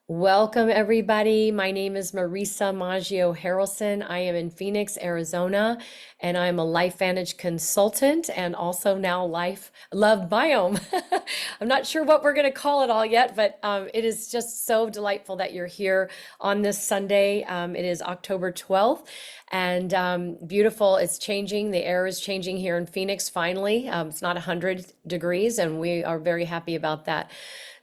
Welcome, everybody. My name is Marisa Maggio-Harelson. I am in Phoenix, Arizona, and I'm a LifeVantage consultant and also now Life Love Biome. I'm not sure what we're going to call it all yet, but it is just so delightful that you're here on this Sunday. It is October 12th, and beautiful. It's changing. The air is changing here in Phoenix finally. It's not 100 degrees, and we are very happy about that.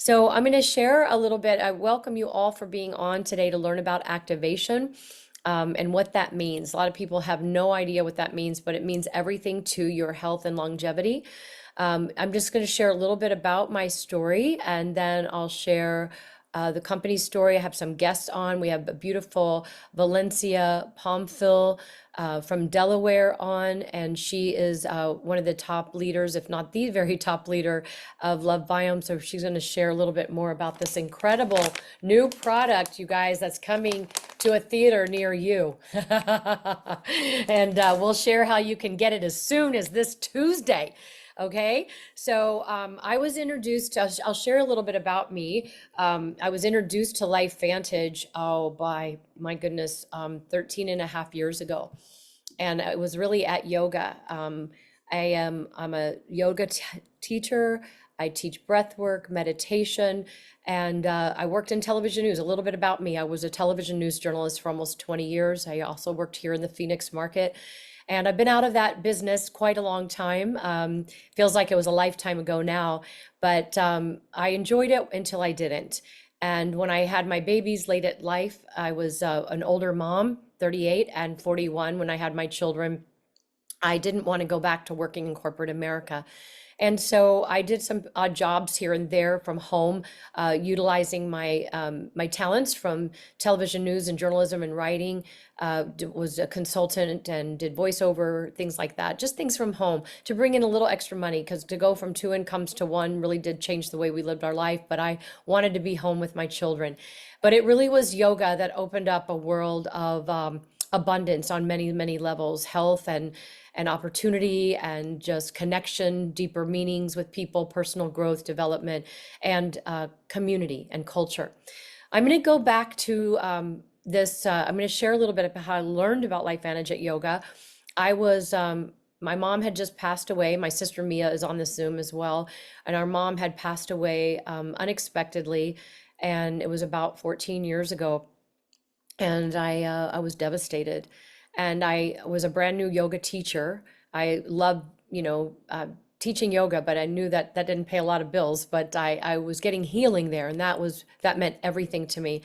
So I'm going to share a little bit. I welcome you all for being on today to learn about activation and what that means. A lot of people have no idea what that means, but it means everything to your health and longevity. I'm just going to share a little bit about my story, and then I'll share the company story. I have some guests on. We have a beautiful Valencia Pomfil from Delaware on, and she is one of the top leaders, if not the very top leader of Love Biome. So she's going to share a little bit more about this incredible new product, you guys, that's coming to a theater near you. And we'll share how you can get it as soon as this Tuesday. Okay, so I was introduced, I'll share a little bit about me. I was introduced to LifeVantage, by my goodness, 13 and a half years ago. And it was really at yoga. I'm a yoga teacher. I teach breath work, meditation, and I worked in television news. A little bit about me. I was a television news journalist for almost 20 years. I also worked here in the Phoenix market. And I've been out of that business quite a long time. Feels like it was a lifetime ago now, but I enjoyed it until I didn't. And when I had my babies late at life, I was an older mom, 38 and 41 when I had my children. I didn't want to go back to working in corporate America. And so I did some odd jobs here and there from home, utilizing my talents from television news and journalism and writing. Was a consultant and did voiceover, things like that, just things from home to bring in a little extra money, because to go from two incomes to one really did change the way we lived our life. But I wanted to be home with my children. But it really was yoga that opened up a world of abundance on many, many levels, health and opportunity and just connection, deeper meanings with people, personal growth, development, and community and culture. I'm going to go back to this. I'm going to share a little bit about how I learned about LifeVantage at yoga. I was, my mom had just passed away. My sister Mia is on the Zoom as well. And our mom had passed away unexpectedly. And it was about 14 years ago. And I was devastated. And I was a brand new yoga teacher. I loved, teaching yoga, but I knew that that didn't pay a lot of bills. But I was getting healing there, and that meant everything to me.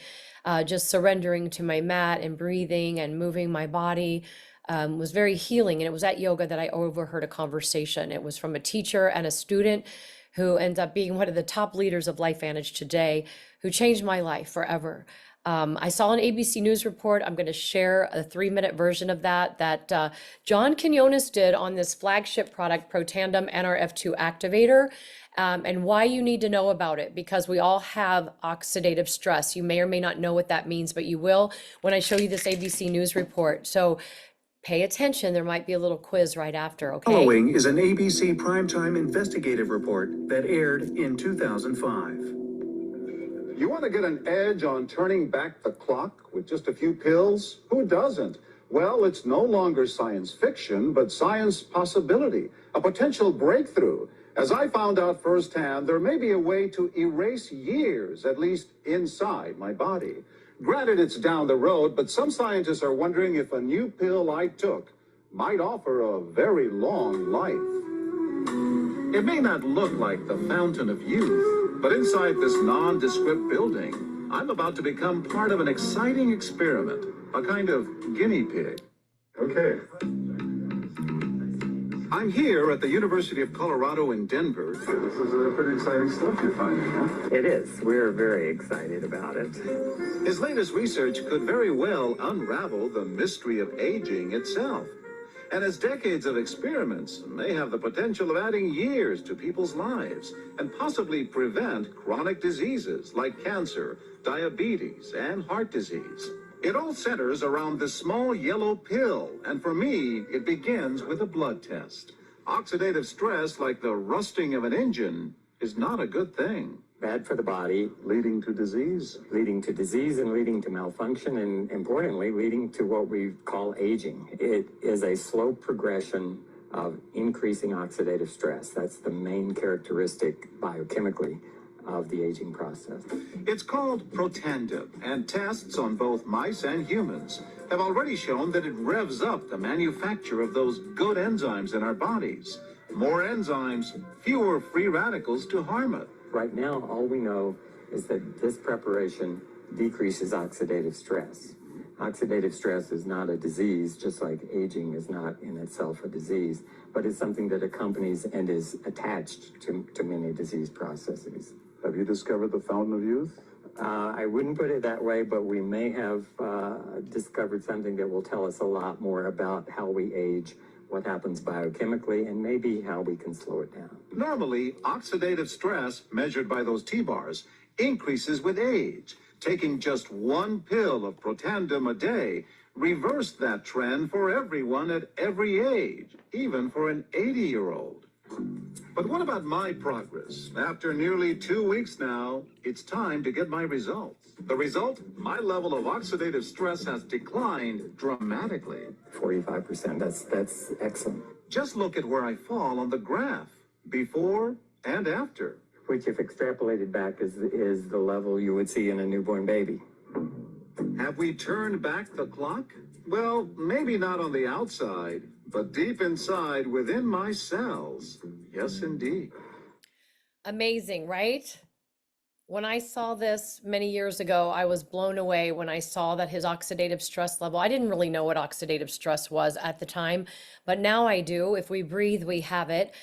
Just surrendering to my mat and breathing and moving my body was very healing. And it was at yoga that I overheard a conversation. It was from a teacher and a student who ends up being one of the top leaders of LifeVantage today, who changed my life forever. I saw an ABC News report. I'm going to share a 3-minute version of that John Quinones did on this flagship product, Protandim NRF2 Activator, and why you need to know about it, because we all have oxidative stress. You may or may not know what that means, but you will when I show you this ABC News report. So pay attention. There might be a little quiz right after, okay? Following is an ABC primetime investigative report that aired in 2005. You want to get an edge on turning back the clock with just a few pills? Who doesn't? Well, it's no longer science fiction, but science possibility, a potential breakthrough. As I found out firsthand, there may be a way to erase years, at least inside my body. Granted, it's down the road, but some scientists are wondering if a new pill I took might offer a very long life. It may not look like the fountain of youth, but inside this nondescript building, I'm about to become part of an exciting experiment, a kind of guinea pig. Okay. I'm here at the University of Colorado in Denver. This is pretty exciting stuff you're finding, huh? It is. We're very excited about it. His latest research could very well unravel the mystery of aging itself. And his decades of experiments may have the potential of adding years to people's lives and possibly prevent chronic diseases like cancer, diabetes, and heart disease. It all centers around this small yellow pill, and for me, it begins with a blood test. Oxidative stress, like the rusting of an engine, is not a good thing. Bad for the body, Leading to disease. leading to disease and leading to malfunction, and importantly, leading to what we call aging. It is a slow progression of increasing oxidative stress. That's the main characteristic biochemically of the aging process. It's called Protandim, and tests on both mice and humans have already shown that it revs up the manufacture of those good enzymes in our bodies. More enzymes, fewer free radicals to harm it. Right now, all we know is that this preparation decreases oxidative stress. Oxidative stress is not a disease, just like aging is not in itself a disease, but it's something that accompanies and is attached to many disease processes. Have you discovered the fountain of youth? I wouldn't put it that way, but we may have discovered something that will tell us a lot more about how we age, what happens biochemically, and maybe how we can slow it down. Normally, oxidative stress, measured by those T-bars, increases with age. Taking just one pill of Protandim a day reversed that trend for everyone at every age, even for an 80-year-old. But what about my progress? After nearly 2 weeks now, it's time to get my results. The result? My level of oxidative stress has declined dramatically. 45%, that's excellent. Just look at where I fall on the graph, before and after. Which, if extrapolated back, is the level you would see in a newborn baby. Have we turned back the clock? Well, maybe not on the outside, but deep inside within my cells. Yes, indeed. Amazing, right? When I saw this many years ago, I was blown away when I saw that his oxidative stress level, I didn't really know what oxidative stress was at the time, but now I do. If we breathe, we have it.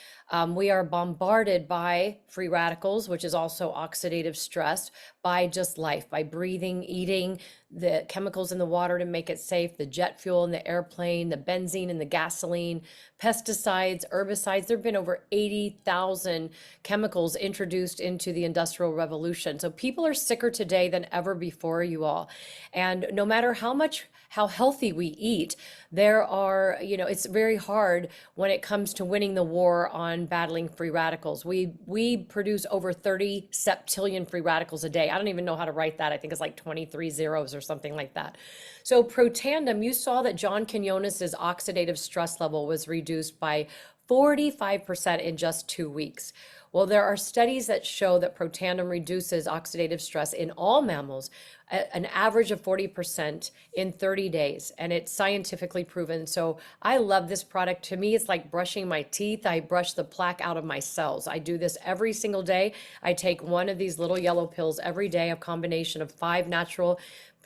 We are bombarded by free radicals, which is also oxidative stress, by just life, by breathing, eating, the chemicals in the water to make it safe, the jet fuel in the airplane, the benzene in the gasoline, pesticides, herbicides. There have been over 80,000 chemicals introduced into the Industrial Revolution. So people are sicker today than ever before, you all. And no matter how healthy we eat, there are, it's very hard when it comes to winning the war on battling free radicals. We produce over 30 septillion free radicals a day. I don't even know how to write that. I think it's like 23 zeros or something like that. So Protandim, you saw that John Quinonas's oxidative stress level was reduced by 45% in just 2 weeks. Well, there are studies that show that Protandim reduces oxidative stress in all mammals, an average of 40% in 30 days, and it's scientifically proven. So I love this product. To me, it's like brushing my teeth. I brush the plaque out of my cells. I do this every single day. I take one of these little yellow pills every day, a combination of 5 natural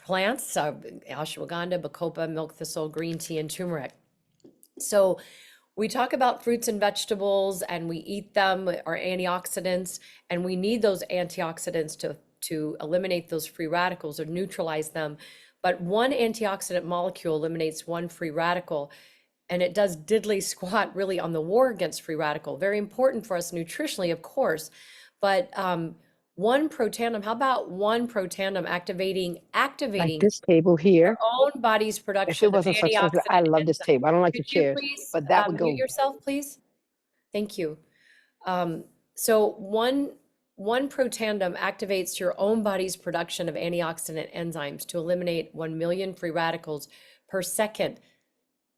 plants, ashwagandha, bacopa, milk thistle, green tea, and turmeric. So we talk about fruits and vegetables and we eat them, our antioxidants, and we need those antioxidants to eliminate those free radicals or neutralize them. But one antioxidant molecule eliminates one free radical, and it does diddly squat really on the war against free radical. Very important for us nutritionally, of course, but one Protandim, how about one Protandim activating Like this table your here. own body's If production it of wasn't such, I antioxidant love this enzymes? table. I don't like the Could you chairs, please but that would mute go. yourself, please? Thank you. So one Protandim activates your own body's production of antioxidant enzymes to eliminate 1 million free radicals per second,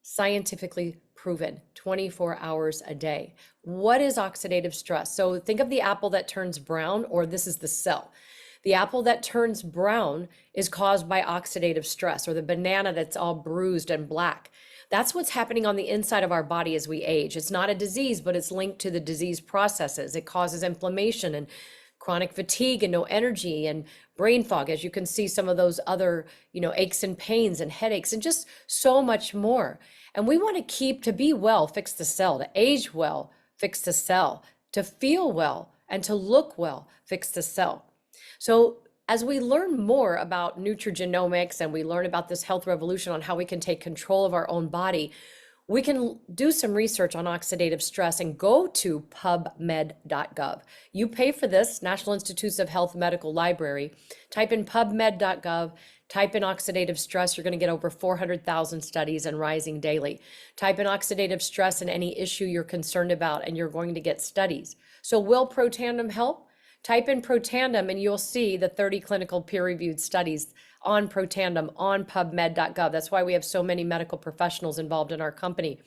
scientifically proven, 24 hours a day. What is oxidative stress? So think of the apple that turns brown, or this is the cell. The apple that turns brown is caused by oxidative stress, or the banana that's all bruised and black. That's what's happening on the inside of our body as we age. It's not a disease, but it's linked to the disease processes. It causes inflammation and chronic fatigue and no energy and brain fog, as you can see some of those other, aches and pains and headaches and just so much more. And we want to be well, fix the cell, to age well, fix the cell, to feel well and to look well, fix the cell. So as we learn more about nutrigenomics and we learn about this health revolution on how we can take control of our own body, we can do some research on oxidative stress and go to pubmed.gov. You pay for this, National Institutes of Health Medical Library. Type in pubmed.gov, type in oxidative stress. You're going to get over 400,000 studies and rising daily. Type in oxidative stress and any issue you're concerned about, and you're going to get studies. So will Protandim help? Type in Protandim and you'll see the 30 clinical peer-reviewed studies on Protandim on pubmed.gov. That's why we have so many medical professionals involved in our company.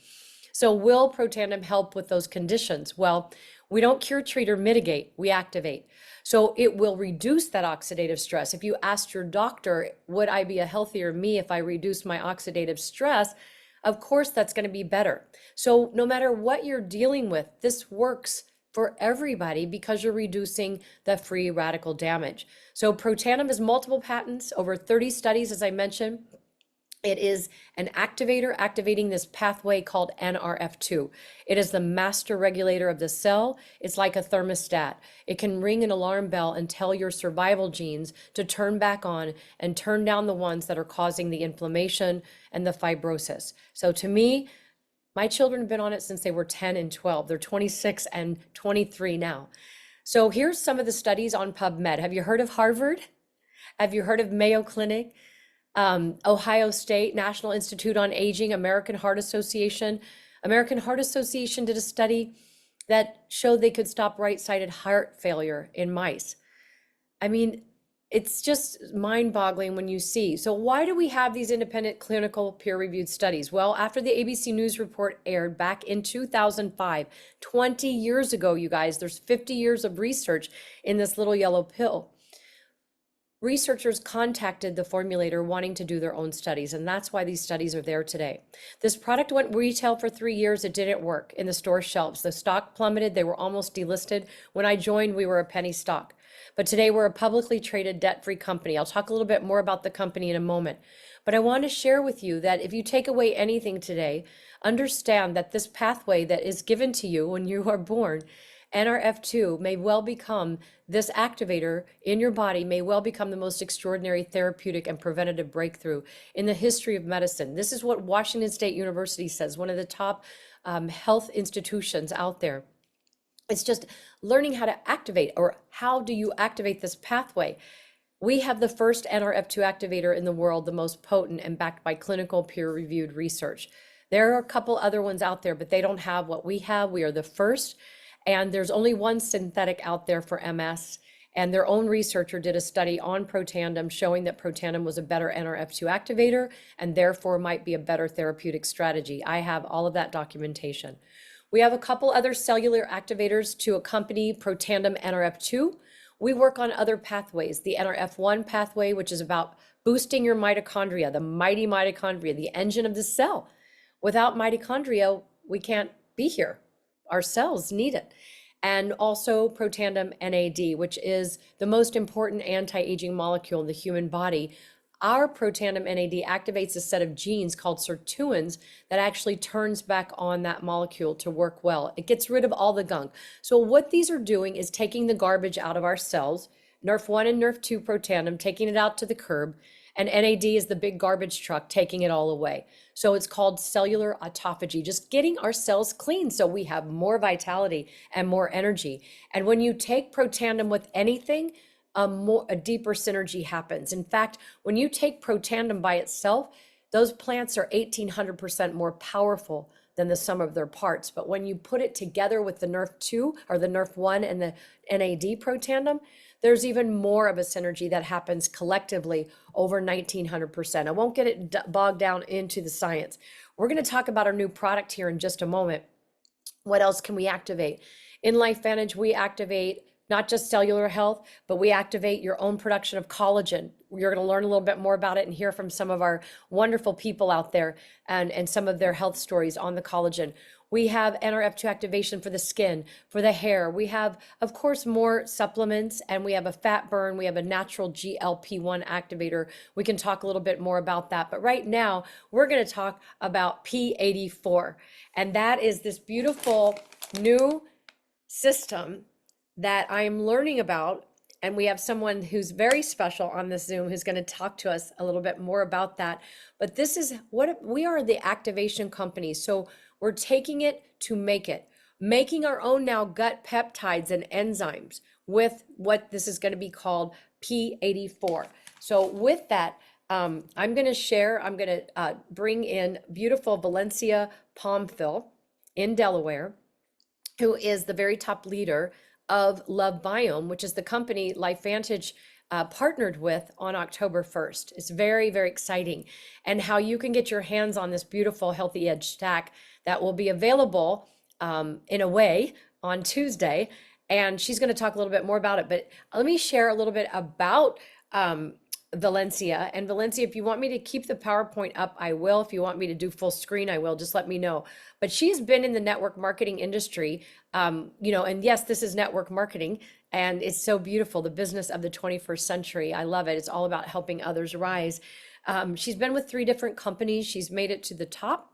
So will Protandim help with those conditions? Well, we don't cure, treat, or mitigate, we activate. So it will reduce that oxidative stress. If you asked your doctor, would I be a healthier me if I reduce my oxidative stress? Of course, that's going to be better. So no matter what you're dealing with, this works for everybody because you're reducing the free radical damage. So Protandim has multiple patents, over 30 studies, as I mentioned. It is an activator activating this pathway called NRF2. It is the master regulator of the cell. It's like a thermostat. It can ring an alarm bell and tell your survival genes to turn back on and turn down the ones that are causing the inflammation and the fibrosis. So to me, my children have been on it since they were 10 and 12. They're 26 and 23 now. So here's some of the studies on PubMed. Have you heard of Harvard? Have you heard of Mayo Clinic? Ohio State, National Institute on Aging, American Heart Association. American Heart Association did a study that showed they could stop right-sided heart failure in mice. I mean, it's just mind-boggling when you see. So why do we have these independent clinical peer-reviewed studies? Well, after the ABC News report aired back in 2005, 20 years ago, you guys, there's 50 years of research in this little yellow pill. Researchers contacted the formulator wanting to do their own studies, and that's why these studies are there today. This product went retail for 3 years. It didn't work in the store shelves. The stock plummeted. They were almost delisted. When I joined, we were a penny stock. But today we're a publicly traded debt-free company. I'll talk a little bit more about the company in a moment. But I want to share with you that if you take away anything today, understand that this pathway that is given to you when you are born, NRF2, may well become, this activator in your body may well become the most extraordinary therapeutic and preventative breakthrough in the history of medicine. This is what Washington State University says, one of the top health institutions out there. It's just learning how to activate, or how do you activate this pathway? We have the first NRF2 activator in the world, the most potent and backed by clinical peer-reviewed research. There are a couple other ones out there, but they don't have what we have. We are the first. And there's only one synthetic out there for MS, and their own researcher did a study on Protandim showing that Protandim was a better NRF2 activator and therefore might be a better therapeutic strategy. I have all of that documentation. We have a couple other cellular activators to accompany Protandim NRF2. We work on other pathways, the NRF1 pathway, which is about boosting your mitochondria, the mighty mitochondria, the engine of the cell. Without mitochondria, we can't be here. Our cells need it. And also Protandim NAD, which is the most important anti-aging molecule in the human body. Our Protandim NAD activates a set of genes called sirtuins that actually turns back on that molecule to work well. It gets rid of all the gunk. So what these are doing is taking the garbage out of our cells, NRF1 and NRF2 Protandim, taking it out to the curb, and NAD is the big garbage truck taking it all away. So it's called cellular autophagy, just getting our cells clean so we have more vitality and more energy. And when you take Protandim with anything, a deeper synergy happens. In fact, when you take Protandim by itself, those plants are 1,800% more powerful than the sum of their parts. But when you put it together with the NRF2 or the NRF1 and the NAD Protandim, there's even more of a synergy that happens collectively over 1,900%. I won't get it bogged down into the science. We're going to talk about our new product here in just a moment. What else can we activate? In LifeVantage, we activate not just cellular health, but we activate your own production of collagen. You're going to learn a little bit more about it and hear from some of our wonderful people out there and some of their health stories on the collagen. We have NRF2 activation for the skin, for the hair. We have, of course, more supplements, and we have a fat burn. We have a natural GLP-1 activator. We can talk a little bit more about that. But right now, we're going to talk about P84. And that is this beautiful new system that I'm learning about. And we have someone who's very special on this Zoom who's going to talk to us a little bit more about that. But this is what we are, the activation company. So we're taking it to make it, making our own now gut peptides and enzymes with what this is going to be called P84. So with that, I'm going to bring in beautiful Valencia Palmfill in Delaware, who is the very top leader of LoveBiome, which is the company LifeVantage partnered with on October 1st. It's very, very exciting. And how you can get your hands on this beautiful Healthy Edge stack that will be available in a way on Tuesday. And she's going to talk a little bit more about it. But let me share a little bit about Valencia. And Valencia, if you want me to keep the PowerPoint up, I will. If you want me to do full screen, I will. Just let me know. But she's been in the network marketing industry, you know, and yes, this is network marketing, and it's so beautiful, the business of the 21st century. I love it. It's all about helping others rise. She's been with 3 different companies. She's made it to the top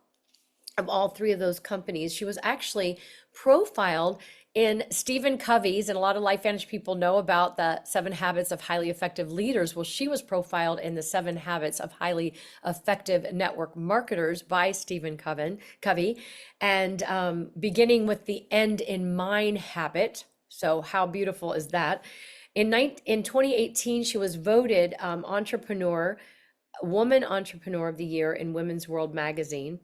of all 3 of those companies. She was actually profiled in Stephen Covey's, and a lot of LifeVantage people know about the 7 Habits of Highly Effective Leaders. Well, she was profiled in the 7 Habits of Highly Effective Network Marketers by Stephen Covey, and beginning with the end in mind habit. So how beautiful is that? In 2018, she was voted Woman Entrepreneur of the Year in Women's World magazine.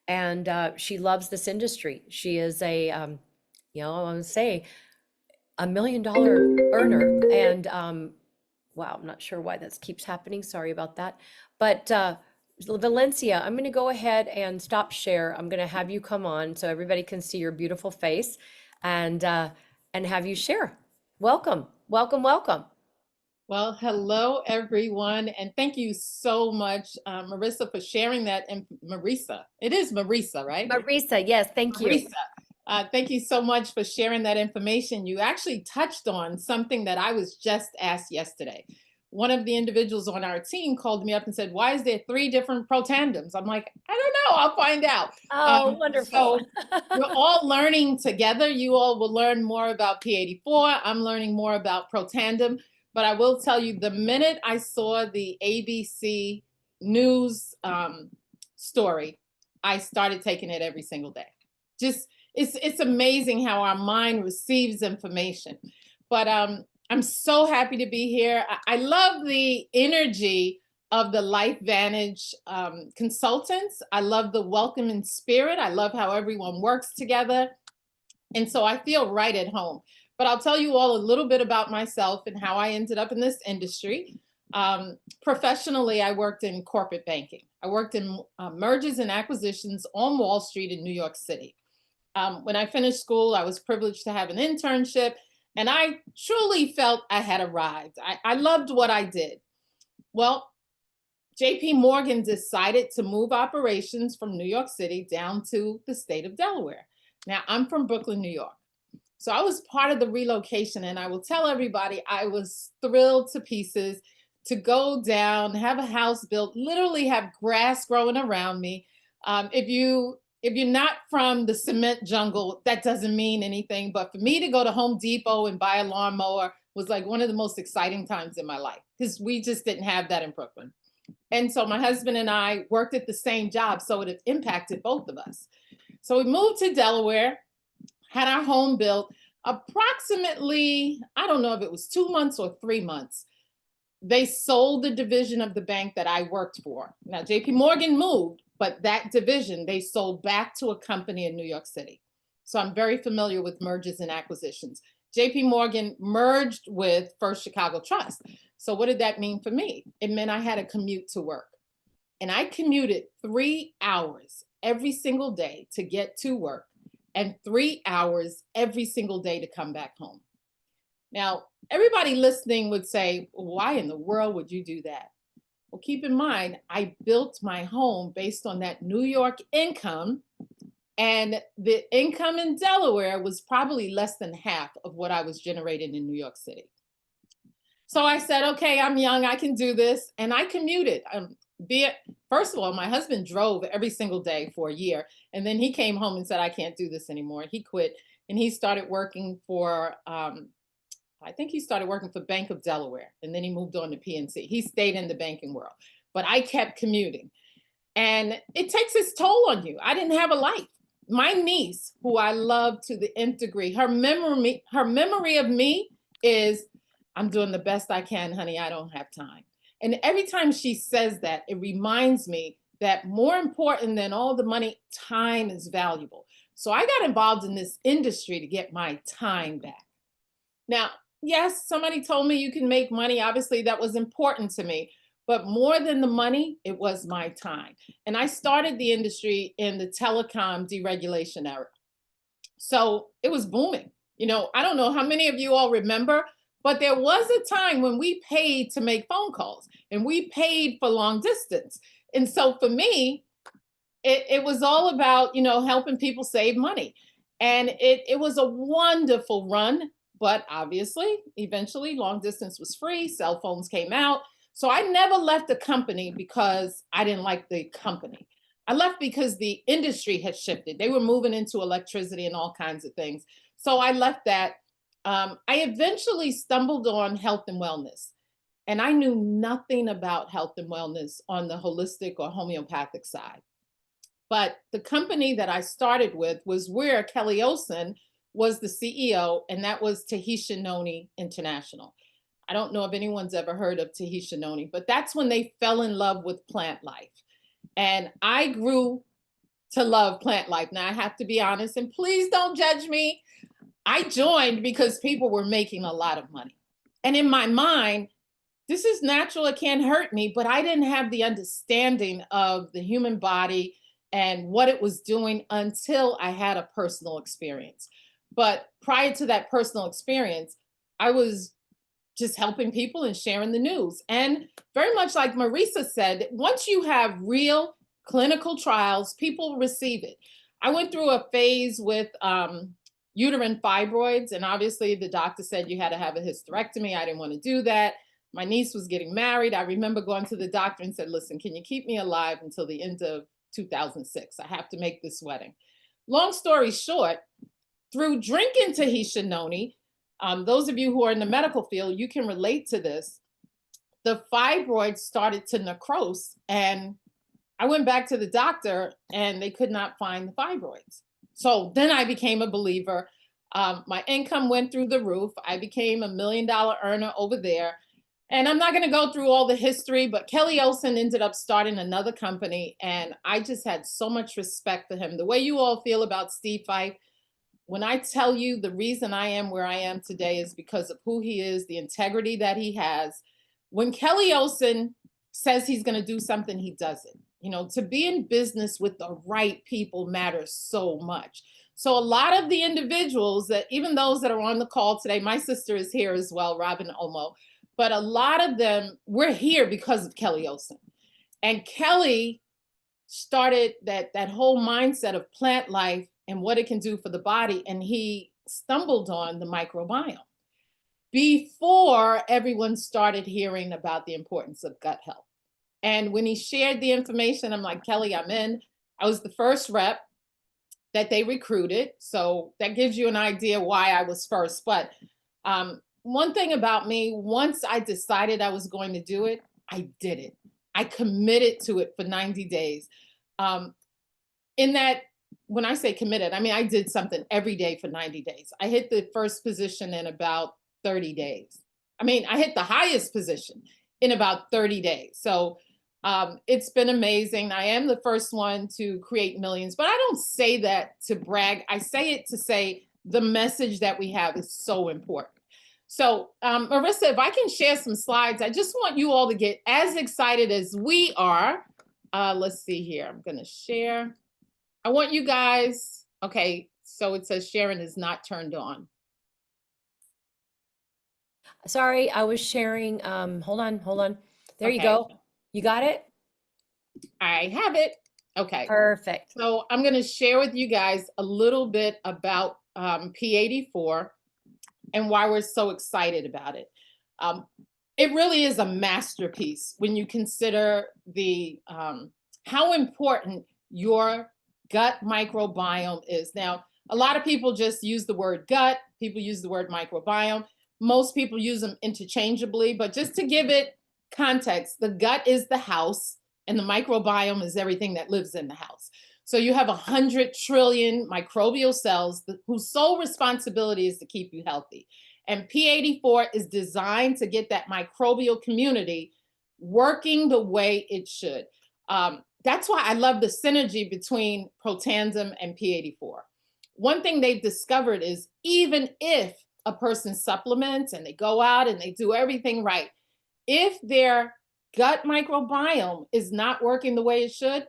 And she loves this industry. She is a you know, I want to say $1 million earner. And wow, I'm not sure why that keeps happening. Sorry about that. But Valencia, I'm going to go ahead and stop share. I'm going to have you come on so everybody can see your beautiful face, and have you share. Welcome, welcome, welcome. Well, hello, everyone. And thank you so much, Marissa, for sharing that. And Marisa, it is Marisa, right? Marisa, yes, thank you. Marisa. Thank you so much for sharing that information. You actually touched on something that I was just asked yesterday. One of the individuals on our team called me up and said, why is there 3 different protandems? I'm like, I don't know, I'll find out. Oh, wonderful. So we're all learning together. You all will learn more about P84. I'm learning more about protandem. But I will tell you, the minute I saw the ABC news story, I started taking it every single day. Just it's amazing how our mind receives information. But I'm so happy to be here. I love the energy of the LifeVantage consultants. I love the welcoming spirit. I love how everyone works together. And so I feel right at home. But I'll tell you all a little bit about myself and how I ended up in this industry. Professionally, I worked in corporate banking. I worked in mergers and acquisitions on Wall Street in New York City. When I finished school, I was privileged to have an internship, and I truly felt I had arrived. I loved what I did. Well, JP Morgan decided to move operations from New York City down to the state of Delaware. Now, I'm from Brooklyn, New York. So I was part of the relocation, and I will tell everybody I was thrilled to pieces to go down, have a house built, literally have grass growing around me. If you're not from the cement jungle, that doesn't mean anything. But for me to go to Home Depot and buy a lawnmower was like one of the most exciting times in my life, because we just didn't have that in Brooklyn. And so my husband and I worked at the same job, so it impacted both of us. So we moved to Delaware, had our home built. Approximately, I don't know if it was 2 months or 3 months, they sold the division of the bank that I worked for. Now, JP Morgan moved, but that division, they sold back to a company in New York City. So I'm very familiar with mergers and acquisitions. JP Morgan merged with First Chicago Trust. So what did that mean for me? It meant I had a commute to work. And I commuted 3 hours every single day to get to work, and 3 hours every single day to come back home. Now, everybody listening would say, why in the world would you do that? Well, keep in mind, I built my home based on that New York income, and the income in Delaware was probably less than half of what I was generating in New York City. So I said, okay, I'm young, I can do this. And I commuted. First of all, my husband drove every single day for a year. And then he came home and said, I can't do this anymore. He quit, and he started working for, I think he started working for Bank of Delaware, and then he moved on to PNC. He stayed in the banking world, but I kept commuting. And it takes its toll on you. I didn't have a life. My niece, who I love to the nth degree, her memory of me is, I'm doing the best I can, honey, I don't have time. And every time she says that, it reminds me that more important than all the money, time is valuable. So I got involved in this industry to get my time back. Now, yes, somebody told me you can make money. Obviously, that was important to me. But more than the money, it was my time. And I started the industry in the telecom deregulation era. So it was booming. I don't know how many of you all remember, but there was a time when we paid to make phone calls and we paid for long distance. And so for me, it was all about, helping people save money. And it was a wonderful run. But obviously, eventually, long distance was free, cell phones came out. So I never left the company because I didn't like the company. I left because the industry had shifted. They were moving into electricity and all kinds of things. So I left that. I eventually stumbled on health and wellness. And I knew nothing about health and wellness on the holistic or homeopathic side. But the company that I started with was where Kelly Olson was the CEO, and that was Tahitian Noni International. I don't know if anyone's ever heard of Tahitian Noni, but that's when they fell in love with plant life. And I grew to love plant life. Now, I have to be honest, and please don't judge me. I joined because people were making a lot of money. And in my mind, this is natural, it can't hurt me, but I didn't have the understanding of the human body and what it was doing until I had a personal experience. But prior to that personal experience, I was just helping people and sharing the news. And very much like Marisa said, once you have real clinical trials, people receive it. I went through a phase with uterine fibroids, and obviously the doctor said you had to have a hysterectomy. I didn't want to do that. My niece was getting married. I remember going to the doctor and said, listen, can you keep me alive until the end of 2006? I have to make this wedding. Long story short, through drinking Tahitian Noni, those of you who are in the medical field, you can relate to this. The fibroids started to necrose, and I went back to the doctor and they could not find the fibroids. So then I became a believer. My income went through the roof. I became $1 million earner over there. And I'm not going to go through all the history, but Kelly Olson ended up starting another company. And I just had so much respect for him. The way you all feel about Steve Fife, when I tell you the reason I am where I am today is because of who he is, the integrity that he has. When Kelly Olson says he's going to do something, he does it. To be in business with the right people matters so much. So a lot of the individuals that, even those that are on the call today, my sister is here as well, Robin Omo, but a lot of them, we're here because of Kelly Olson. And Kelly started that whole mindset of plant life and what it can do for the body. And he stumbled on the microbiome before everyone started hearing about the importance of gut health. And when he shared the information, I'm like, Kelly, I'm in. I was the first rep that they recruited. So that gives you an idea why I was first. But one thing about me, once I decided I was going to do it, I did it. I committed to it for 90 days. In that, when I say committed, I mean, I did something every day for 90 days. I hit the first position in about 30 days. I mean, I hit the highest position in about 30 days. So it's been amazing. I am the first one to create millions, but I don't say that to brag. I say it to say the message that we have is so important. So Marissa, if I can share some slides, I just want you all to get as excited as we are. Let's see here. I'm going to share. I want you guys. Okay. So it says sharing is not turned on. Sorry, I was sharing. Hold on. There you Okay. go. You got it? I have it. Okay. Perfect. So I'm going to share with you guys a little bit about P84 and why we're so excited about it. It really is a masterpiece when you consider the how important your gut microbiome is. Now, a lot of people just use the word gut. People use the word microbiome. Most people use them interchangeably, but just to give it context, the gut is the house and the microbiome is everything that lives in the house. So you have 100 trillion microbial cells whose sole responsibility is to keep you healthy. And P84 is designed to get that microbial community working the way it should. That's why I love the synergy between Protandim and P84. One thing they've discovered is even if a person supplements and they go out and they do everything right. If their gut microbiome is not working the way it should,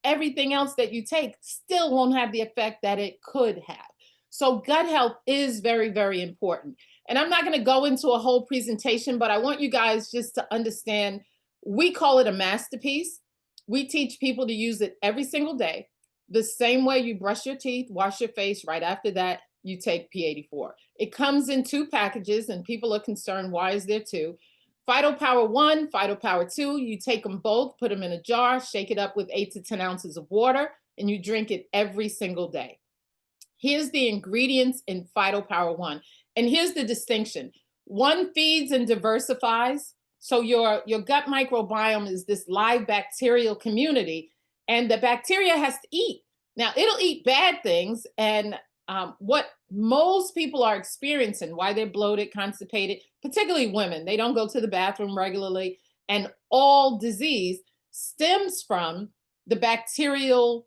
everything else that you take still won't have the effect that it could have. So gut health is very, very important. And I'm not going to go into a whole presentation, but I want you guys just to understand, we call it a masterpiece. We teach people to use it every single day. The same way you brush your teeth, wash your face, right after that, you take P84. It comes in 2 packages, and people are concerned, why is there 2? Phytopower 1, Phytopower 2, you take them both, put them in a jar, shake it up with 8 to 10 ounces of water, and you drink it every single day. Here's the ingredients in Phytopower 1. And here's the distinction. 1 feeds and diversifies. So your gut microbiome is this live bacterial community, and the bacteria has to eat. Now, it'll eat bad things, and what most people are experiencing, why they're bloated, constipated, particularly women, they don't go to the bathroom regularly, and all disease stems from the bacterial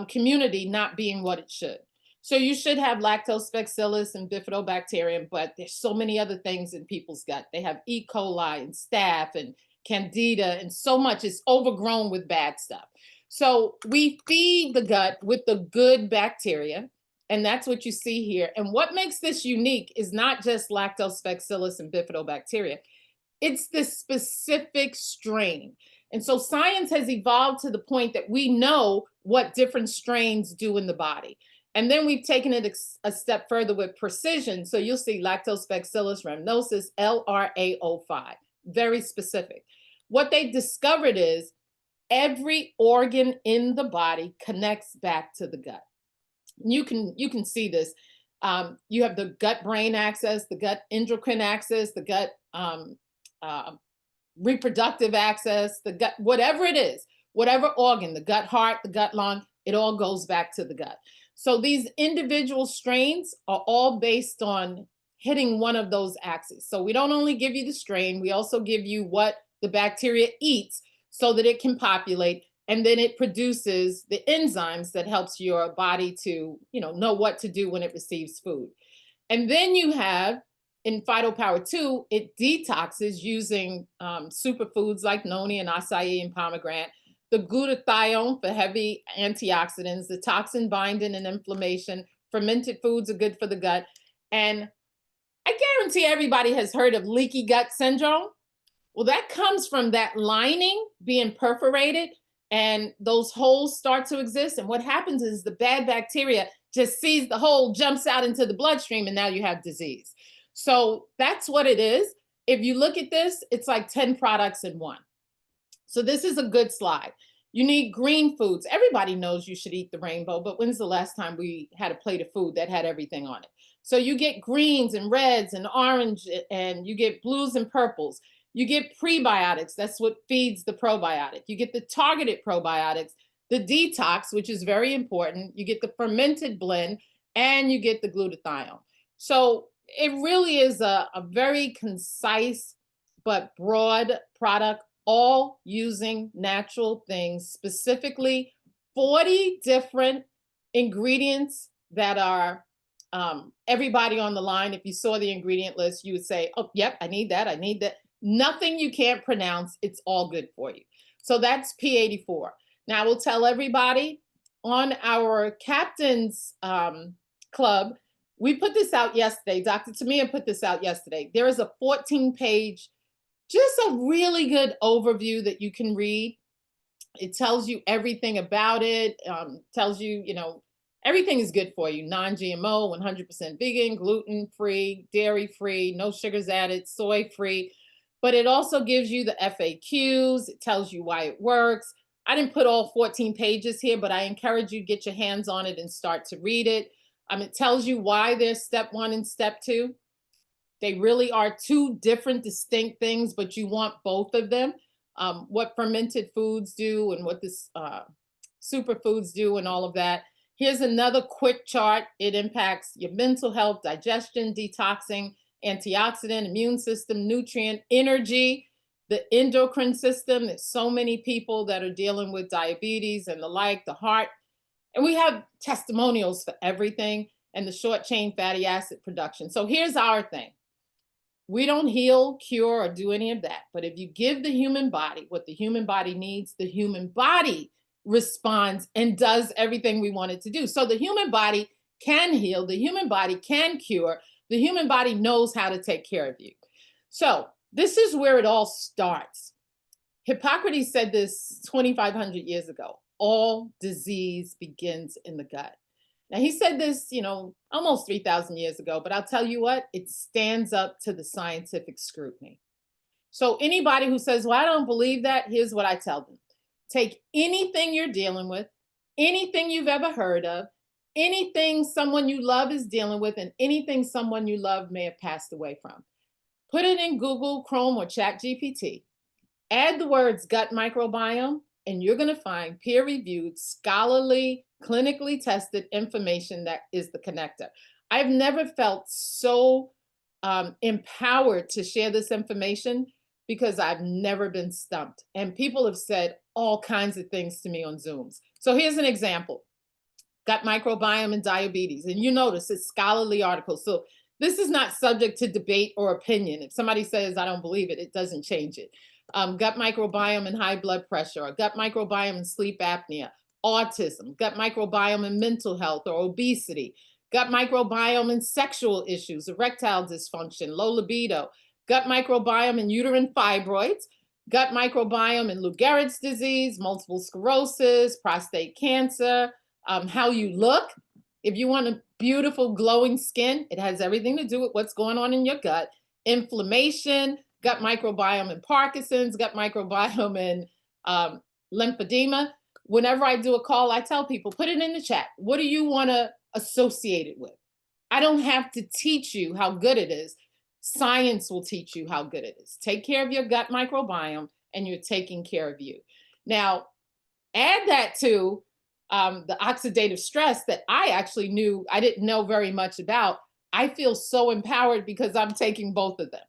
community not being what it should. So you should have lactobacillus and bifidobacterium, but there's so many other things in people's gut. They have E. coli and staph and candida, and so much is overgrown with bad stuff. So we feed the gut with the good bacteria, and that's what you see here. And what makes this unique is not just lactobacillus and bifidobacteria, it's the specific strain. And so science has evolved to the point that we know what different strains do in the body. And then we've taken it a step further with precision. So you'll see Lactobacillus rhamnosus, LRAO5, very specific. What they discovered is every organ in the body connects back to the gut. You can see this. You have the gut-brain axis, the gut endocrine axis, the gut reproductive axis, the gut, whatever it is, whatever organ, the gut heart, the gut lung, it all goes back to the gut. So these individual strains are all based on hitting one of those axes. So we don't only give you the strain, we also give you what the bacteria eats so that it can populate, and then it produces the enzymes that helps your body to, know what to do when it receives food. And then you have, in Phytopower 2, it detoxes using superfoods like noni and acai and pomegranate, the glutathione for heavy antioxidants, the toxin binding and inflammation. Fermented foods are good for the gut. And I guarantee everybody has heard of leaky gut syndrome. Well, that comes from that lining being perforated and those holes start to exist. And what happens is the bad bacteria just sees the hole, jumps out into the bloodstream, and now you have disease. So that's what it is. If you look at this, it's like 10 products in one. So this is a good slide. You need green foods. Everybody knows you should eat the rainbow, but when's the last time we had a plate of food that had everything on it? So you get greens and reds and orange, and you get blues and purples. You get prebiotics. That's what feeds the probiotic. You get the targeted probiotics, the detox, which is very important. You get the fermented blend, and you get the glutathione. So it really is a very concise but broad product, all using natural things, specifically 40 different ingredients that are everybody on the line. If you saw the ingredient list, you would say, oh, yep, I need that. I need that. Nothing you can't pronounce. It's all good for you. So that's P84. Now I will tell everybody on our Captain's Club, we put this out yesterday. Dr. Tamia put this out yesterday. There is a 14-page, just a really good overview that you can read. It tells you everything about it, tells you, everything is good for you. Non-GMO, 100% vegan, gluten-free, dairy-free, no sugars added, soy-free. But it also gives you the FAQs. It tells you why it works. I didn't put all 14 pages here, but I encourage you to get your hands on it and start to read it. It tells you why there's step 1 and step 2. They really are 2 different distinct things, but you want both of them. What fermented foods do and what this superfoods do and all of that. Here's another quick chart. It impacts your mental health, digestion, detoxing, antioxidant, immune system, nutrient, energy, the endocrine system. There's so many people that are dealing with diabetes and the like, the heart. And we have testimonials for everything. and the short chain fatty acid production. So here's our thing. We don't heal, cure, or do any of that. But if you give the human body what the human body needs, the human body responds and does everything we want it to do. So the human body can heal, the human body can cure, the human body knows how to take care of you. So this is where it all starts. Hippocrates said this 2,500 years ago. All disease begins in the gut. Now, he said this, almost 3,000 years ago, but I'll tell you what, it stands up to the scientific scrutiny. So anybody who says, well, I don't believe that, here's what I tell them. Take anything you're dealing with, anything you've ever heard of, anything someone you love is dealing with, and anything someone you love may have passed away from. Put it in Google, Chrome, or ChatGPT. Add the words gut microbiome, and you're going to find peer-reviewed, scholarly, clinically tested information that is the connector. I've never felt so empowered to share this information because I've never been stumped. And people have said all kinds of things to me on Zooms. So here's an example. Gut microbiome and diabetes. And you notice it's scholarly articles. So this is not subject to debate or opinion. If somebody says, I don't believe it, it doesn't change it. Gut microbiome and high blood pressure, or gut microbiome and sleep apnea, autism, gut microbiome and mental health or obesity, gut microbiome and sexual issues, erectile dysfunction, low libido, gut microbiome and uterine fibroids, gut microbiome and Lou Gehrig's disease, multiple sclerosis, prostate cancer, how you look. If you want a beautiful glowing skin, it has everything to do with what's going on in your gut, inflammation, gut microbiome and Parkinson's, gut microbiome and lymphedema. Whenever I do a call, I tell people, put it in the chat. What do you want to associate it with? I don't have to teach you how good it is. Science will teach you how good it is. Take care of your gut microbiome and you're taking care of you. Now, add that to the oxidative stress that I didn't know very much about. I feel so empowered because I'm taking both of them.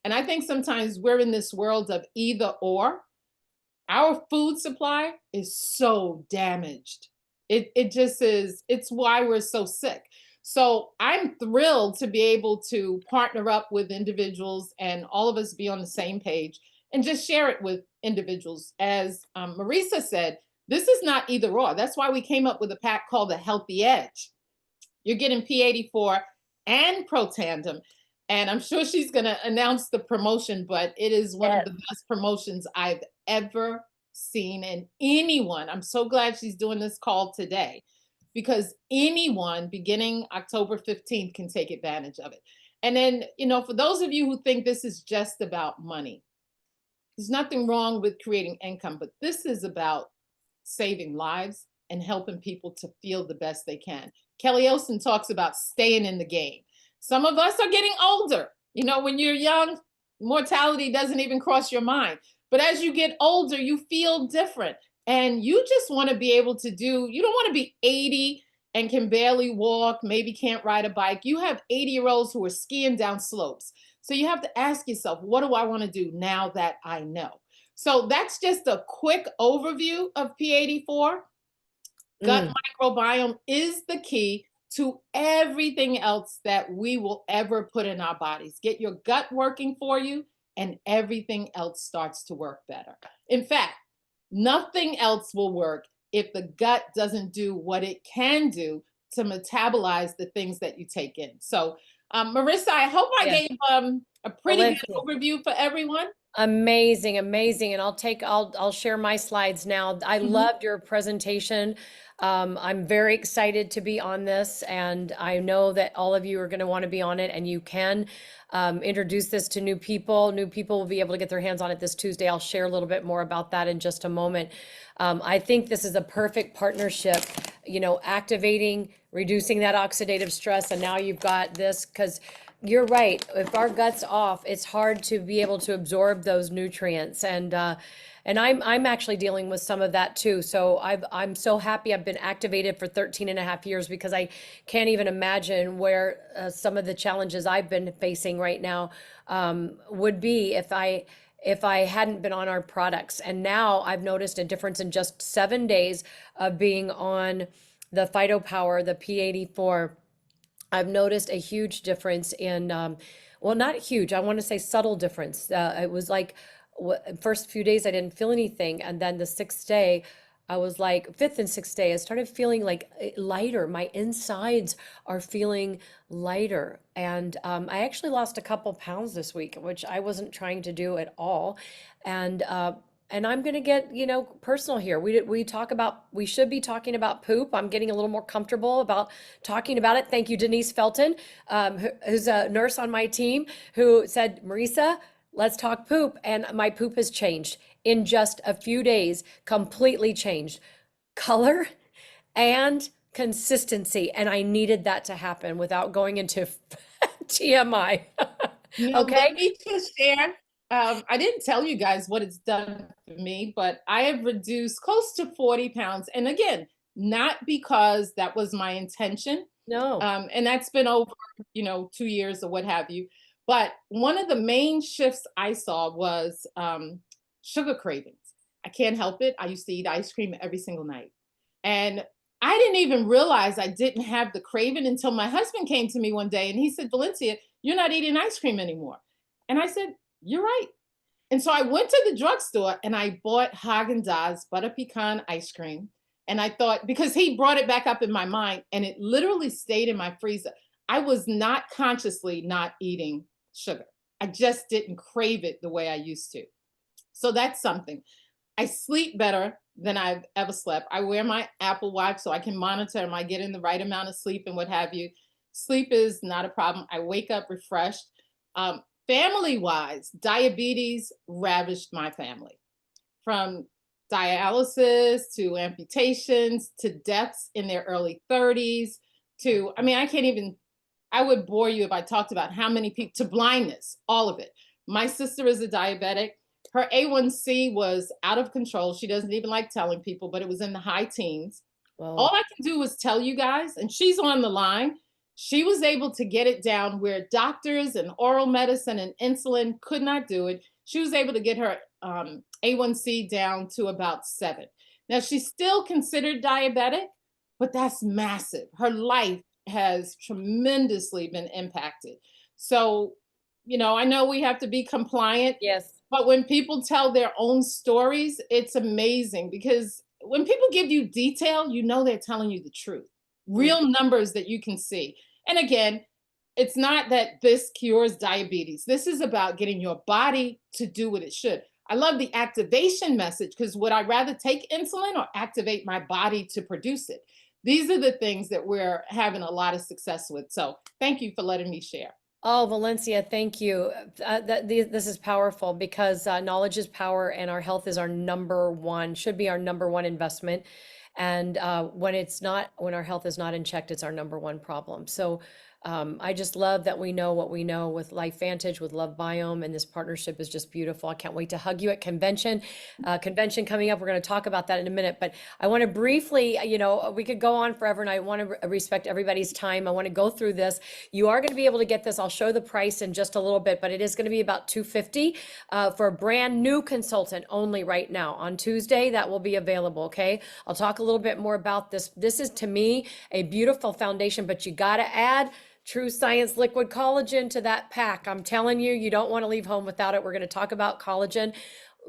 And I think sometimes we're in this world of either or. Our food supply is so damaged. It just is. It's why we're so sick. So I'm thrilled to be able to partner up with individuals and all of us be on the same page and just share it with individuals. As Marisa said, this is not either or. That's why we came up with a pack called the Healthy Edge. You're getting P84 and Protandim. And I'm sure she's going to announce the promotion, but it is one of the best promotions I've ever seen. And anyone, I'm so glad she's doing this call today, because anyone beginning October 15th can take advantage of it. And then, for those of you who think this is just about money, there's nothing wrong with creating income, but this is about saving lives and helping people to feel the best they can. Kelly Olson talks about staying in the game. Some of us are getting older. When you're young, mortality doesn't even cross your mind. But as you get older, you feel different. And you just want to be able to you don't want to be 80 and can barely walk, maybe can't ride a bike. You have 80-year-olds who are skiing down slopes. So you have to ask yourself, what do I want to do now that I know? So that's just a quick overview of P84. Gut microbiome is the key to everything else that we will ever put in our bodies. Get your gut working for you and everything else starts to work better. In fact, nothing else will work if the gut doesn't do what it can do to metabolize the things that you take in. So, Marisa, I hope I gave a pretty good overview for everyone. Amazing, amazing. And I'll share my slides now. I loved your presentation. I'm very excited to be on this, and I know that all of you are going to want to be on it, and you can introduce this to new people. New people will be able to get their hands on it this Tuesday. I'll share a little bit more about that in just a moment. I think this is a perfect partnership, activating, reducing that oxidative stress, and now you've got this, because you're right. If our gut's off, it's hard to be able to absorb those nutrients. And I'm actually dealing with some of that too. So I'm so happy I've been activated for 13 and a half years, because I can't even imagine where some of the challenges I've been facing right now would be if I hadn't been on our products. And now I've noticed a difference in just 7 days of being on the PhytoPower, the P84. I've noticed a huge difference in, well, not huge, I want to say subtle difference. It was like first few days I didn't feel anything, and then the sixth day, I was like, fifth and sixth day, I started feeling like lighter. My insides are feeling lighter, and I actually lost a couple pounds this week, which I wasn't trying to do at all, and I'm going to get, personal here. We talk about, we should be talking about poop. I'm getting a little more comfortable about talking about it. Thank you, Denise Felton, who's a nurse on my team, who said, Marisa, let's talk poop. And my poop has changed in just a few days, completely changed. Color and consistency. And I needed that to happen without going into TMI. Let Okay. me just share. I didn't tell you guys what it's done for me, but I have reduced close to 40 pounds. And again, not because that was my intention. No. And that's been over, 2 years or what have you. But one of the main shifts I saw was sugar cravings. I can't help it. I used to eat ice cream every single night. And I didn't even realize I didn't have the craving until my husband came to me one day and he said, Valencia, you're not eating ice cream anymore. And I said, you're right. And so I went to the drugstore and I bought Haagen-Dazs butter pecan ice cream. And I thought, because he brought it back up in my mind and it literally stayed in my freezer. I was not consciously not eating sugar. I just didn't crave it the way I used to. So that's something. I sleep better than I've ever slept. I wear my Apple Watch so I can monitor, am I getting the right amount of sleep and what have you. Sleep is not a problem. I wake up refreshed. Family wise, diabetes ravaged my family, from dialysis to amputations to deaths in their early 30s to, I would bore you if I talked about how many people, to blindness, all of it. My sister is a diabetic. Her A1C was out of control. She doesn't even like telling people, but it was in the high teens. Well, All I can do is tell you guys, and she's on the line. She was able to get it down where doctors and oral medicine and insulin could not do it. She was able to get her A1C down to about 7. Now, she's still considered diabetic, but that's massive. Her life has tremendously been impacted. So, I know we have to be compliant, yes. but when people tell their own stories, it's amazing, because when people give you detail, they're telling you the truth, real numbers that you can see. And again, it's not that this cures diabetes. This is about getting your body to do what it should. I love the activation message, because would I rather take insulin or activate my body to produce it? These are the things that we're having a lot of success with. So thank you for letting me share. Oh, Valencia, thank you. This is powerful, because knowledge is power, and our health is our number one, should be our number one investment. And when our health is not in check, it's our number one problem. So I just love that we know what we know with LifeVantage, with LoveBiome, and this partnership is just beautiful. I can't wait to hug you at convention. Convention coming up. We're going to talk about that in a minute, but I want to briefly, we could go on forever, and I want to respect everybody's time. I want to go through this. You are going to be able to get this. I'll show the price in just a little bit, but it is going to be about $250 for a brand new consultant only right now. On Tuesday, that will be available. Okay. I'll talk a little bit more about this. This is, to me, a beautiful foundation, but you got to add True Science Liquid Collagen to that pack. I'm telling you, you don't want to leave home without it. We're going to talk about collagen.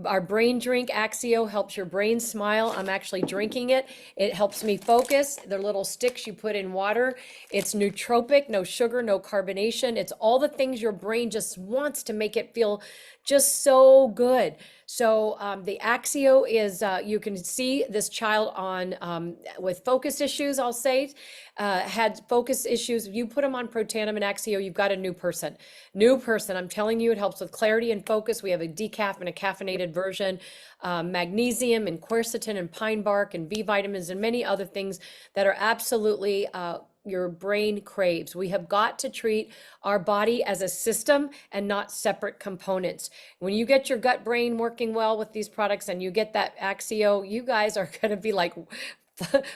Our brain drink, Axio, helps your brain smile. I'm actually drinking it. It helps me focus. They're little sticks you put in water. It's nootropic, no sugar, no carbonation. It's all the things your brain just wants to make it feel just so good. So the Axio is, you can see this child on with focus issues, I'll say, had focus issues. You put them on Protandim and Axio, you've got a new person. New person. I'm telling you, it helps with clarity and focus. We have a decaf and a caffeinated version, magnesium and quercetin and pine bark and B vitamins and many other things that are absolutely your brain craves. We have got to treat our body as a system and not separate components. When you get your gut brain working well with these products and you get that Axio, you guys are going to be like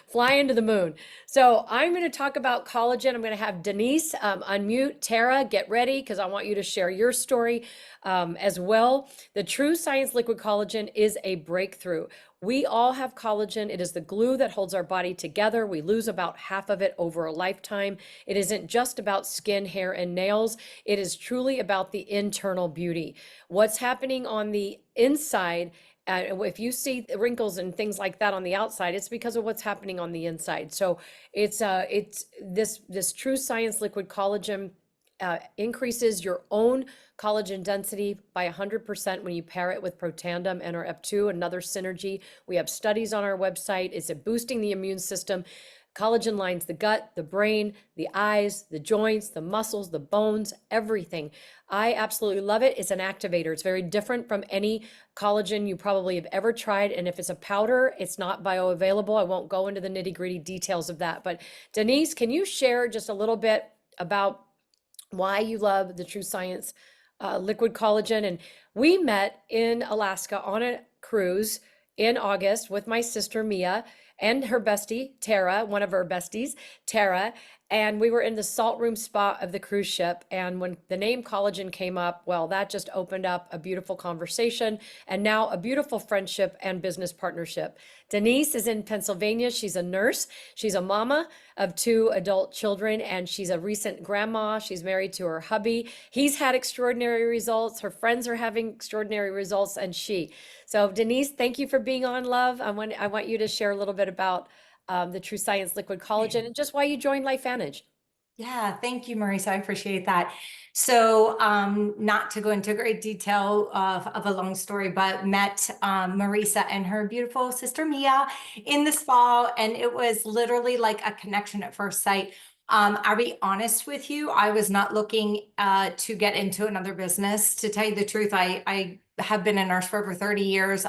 fly into the moon. So I'm going to talk about collagen. I'm going to have Denise unmute. Tara, get ready because I want you to share your story as well. The True Science Liquid Collagen is a breakthrough. We all have collagen. It is the glue that holds our body together. We lose about half of it over a lifetime. It isn't just about skin, hair, and nails. It is truly about the internal beauty. What's happening on the inside, if you see wrinkles and things like that on the outside, it's because of what's happening on the inside. So it's this True Science Liquid Collagen increases your own collagen density by 100% when you pair it with Protandim and our Ep2, another synergy. We have studies on our website. It's boosting the immune system. Collagen lines the gut, the brain, the eyes, the joints, the muscles, the bones, everything. I absolutely love it. It's an activator. It's very different from any collagen you probably have ever tried. And if it's a powder, it's not bioavailable. I won't go into the nitty-gritty details of that. But Denise, can you share just a little bit about why you love the True Science liquid collagen? And we met in Alaska on a cruise in August with my sister Mia and her bestie Tara, one of her besties, Tara, and we were in the salt room spa of the cruise ship. And when the name collagen came up, well, that just opened up a beautiful conversation and now a beautiful friendship and business partnership. Denise is in Pennsylvania. She's a nurse. She's a mama of 2 adult children, and she's a recent grandma. She's married to her hubby. He's had extraordinary results. Her friends are having extraordinary results, and So Denise, thank you for being on, love. I want you to share a little bit about the True Science Liquid Collagen and just why you joined LifeVantage. Yeah, thank you, Marisa. I appreciate that. So not to go into great detail of a long story, but met Marisa and her beautiful sister Mia in the spa, and it was literally like a connection at first sight. I'll be honest with you, I was not looking to get into another business. To tell you the truth, I have been a nurse for over 30 years.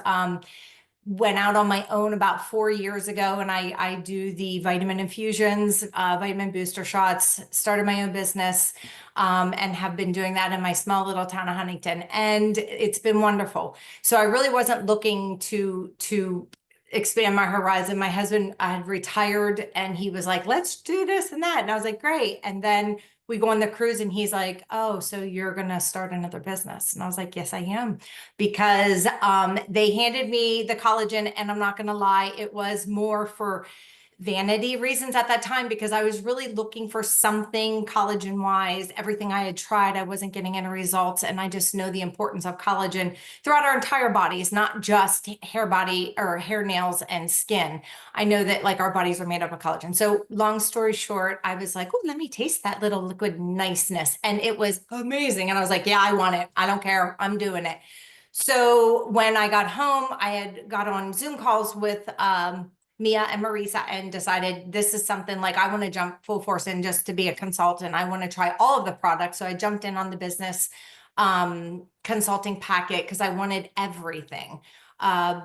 Went out on my own about 4 years ago, and I do the vitamin infusions, vitamin booster shots, started my own business, and have been doing that in my small little town of Huntington, and it's been wonderful. So I really wasn't looking to expand my horizon. My husband had retired, and he was like, let's do this and that, and I was like, great. And then we go on the cruise and he's like, oh, so you're going to start another business? And I was like, yes, I am. Because they handed me the collagen, and I'm not going to lie, it was more for vanity reasons at that time, because I was really looking for something collagen wise. Everything I had tried, I wasn't getting any results. And I just know the importance of collagen throughout our entire bodies, not just hair, body, or hair, nails, and skin. I know that like our bodies are made up of collagen. So long story short, I was like, oh, let me taste that little liquid niceness. And it was amazing. And I was like, yeah, I want it. I don't care. I'm doing it. So when I got home, I had got on Zoom calls with Mia and Marisa and decided this is something like I want to jump full force in just to be a consultant. I want to try all of the products. So I jumped in on the business consulting packet because I wanted everything.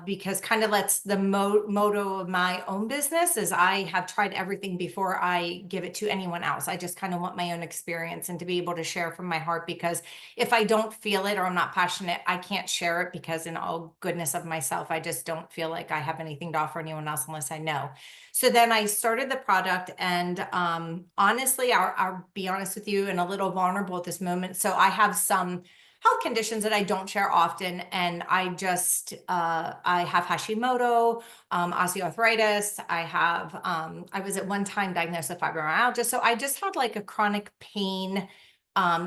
Because kind of that's the motto of my own business is I have tried everything before I give it to anyone else. I just kind of want my own experience and to be able to share from my heart, because if I don't feel it or I'm not passionate, I can't share it, because in all goodness of myself, I just don't feel like I have anything to offer anyone else unless I know. So then I started the product, and honestly, I'll be honest with you and a little vulnerable at this moment. So I have some health conditions that I don't share often. And I just, I have Hashimoto, osteoarthritis. I was at one time diagnosed with fibromyalgia. So I just had like a chronic pain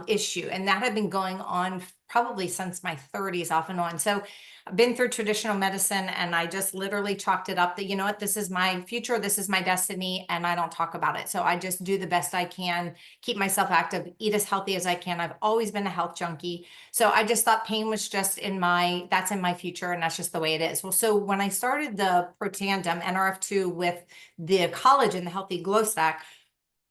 issue. And that had been going on probably since my 30s off and on. So I've been through traditional medicine, and I just literally chalked it up that, you know what, this is my future, this is my destiny, and I don't talk about it. So I just do the best I can, keep myself active, eat as healthy as I can. I've always been a health junkie. So I just thought pain was just that's in my future, and that's just the way it is. Well, so when I started the Protandim NRF2 with the collagen, the Healthy Glow Stack,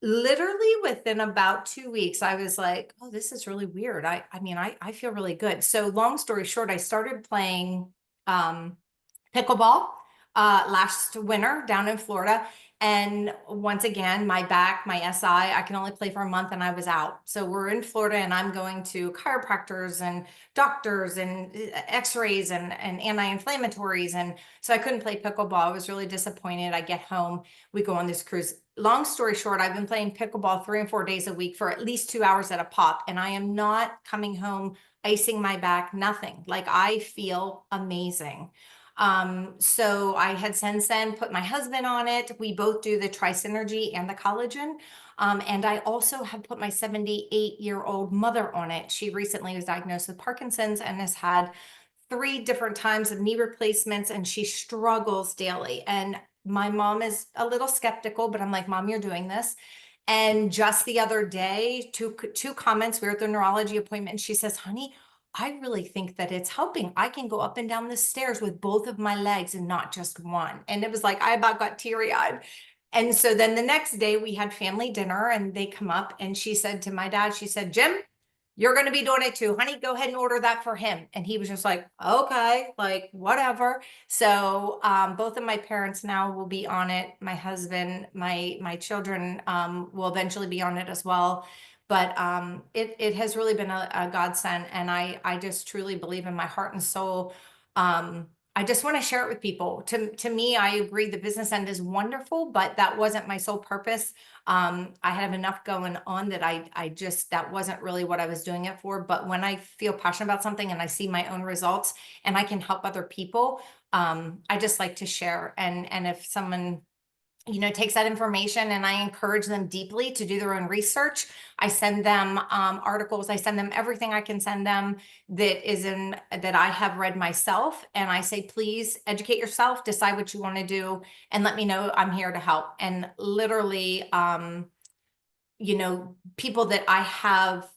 literally within about 2 weeks, I was like, oh, this is really weird. I mean, I feel really good. So long story short, I started playing pickleball last winter down in Florida. And once again, my back, my SI, I can only play for a month and I was out. So we're in Florida and I'm going to chiropractors and doctors and x-rays and anti-inflammatories. And so I couldn't play pickleball. I was really disappointed. I get home, we go on this cruise. Long story short, I've been playing pickleball 3 and 4 days a week for at least 2 hours at a pop. And I am not coming home icing my back, nothing. Like, I feel amazing. So I had since then put my husband on it. We both do the Tri-Synergy and the collagen. And I also have put my 78-year-old mother on it. She recently was diagnosed with Parkinson's and has had 3 different times of knee replacements, and she struggles daily. And my mom is a little skeptical, but I'm like, Mom, you're doing this. And just the other day, two comments, we were at the neurology appointment, and she says, honey, I really think that it's helping. I can go up and down the stairs with both of my legs and not just one. And it was like, I about got teary-eyed. And so then the next day we had family dinner and they come up and she said to my dad, she said, Jim, you're going to be doing it too. Honey, go ahead and order that for him. And he was just like, okay, like whatever. So both of my parents now will be on it. My husband, my children will eventually be on it as well. But it has really been a godsend. And I just truly believe in my heart and soul. I just want to share it with people. To me, I agree the business end is wonderful, but that wasn't my sole purpose. I have enough going on that that wasn't really what I was doing it for. But when I feel passionate about something and I see my own results and I can help other people, I just like to share. And if someone, takes that information, and I encourage them deeply to do their own research. I send them articles. I send them everything I can send them that I have read myself. And I say, please educate yourself, decide what you want to do, and let me know. I'm here to help. And literally, people that I have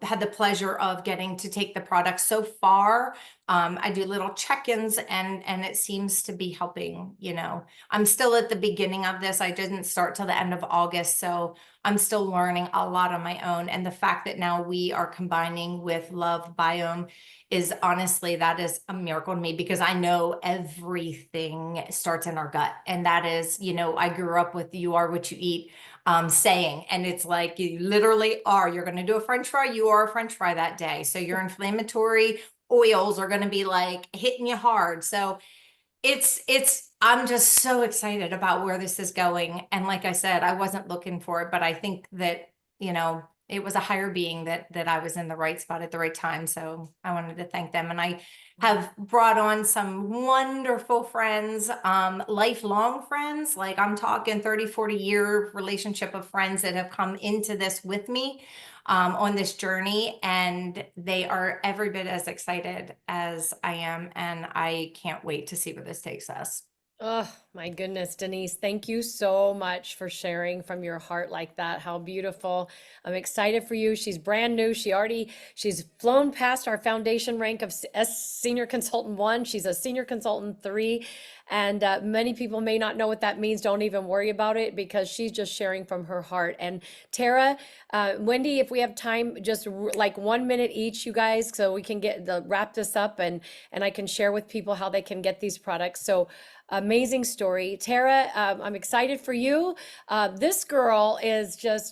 had the pleasure of getting to take the product so far. I do little check-ins and it seems to be helping. I'm still at the beginning of this. I didn't start till the end of August. So I'm still learning a lot on my own. And the fact that now we are combining with LoveBiome is honestly, that is a miracle to me, because I know everything starts in our gut. And that is, I grew up with "you are what you eat" saying, and it's like, you literally are. You're going to do a French fry, you are a French fry that day. So your inflammatory oils are going to be like hitting you hard. So I'm just so excited about where this is going. And like I said, I wasn't looking for it, but I think that, it was a higher being that I was in the right spot at the right time. So I wanted to thank them. And I have brought on some wonderful friends, lifelong friends. Like, I'm talking 30, 40-year relationship of friends that have come into this with me on this journey. And they are every bit as excited as I am. And I can't wait to see where this takes us. Oh my goodness, Denise, thank you so much for sharing from your heart like that. How beautiful. I'm excited for you. She's brand new. She's flown past our foundation rank of Senior Consultant 1. She's a Senior Consultant 3. And many people may not know what that means. Don't even worry about it, because she's just sharing from her heart. And Tara, Wendy, if we have time, just like 1 minute each, you guys, so we can wrap this up and I can share with people how they can get these products. So amazing story. Tara, I'm excited for you. This girl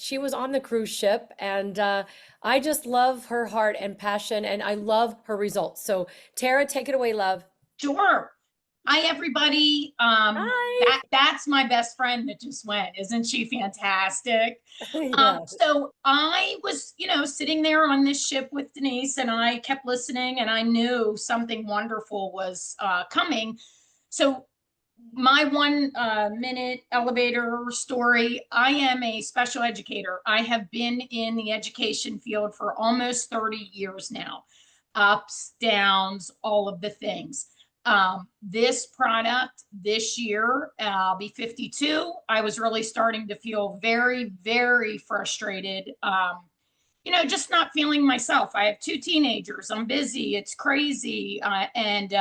she was on the cruise ship, and I just love her heart and passion, and I love her results. So Tara, take it away, love. Sure. Hi, everybody. Hi. That's my best friend that just went. Isn't she fantastic? Yeah. So I was, sitting there on this ship with Denise, and I kept listening, and I knew something wonderful was coming. So my 1 minute elevator story, I am a special educator. I have been in the education field for almost 30 years now. Ups, downs, all of the things. This product this year, I'll be 52. I was really starting to feel very, very frustrated. Just not feeling myself. I have 2 teenagers. I'm busy. It's crazy. And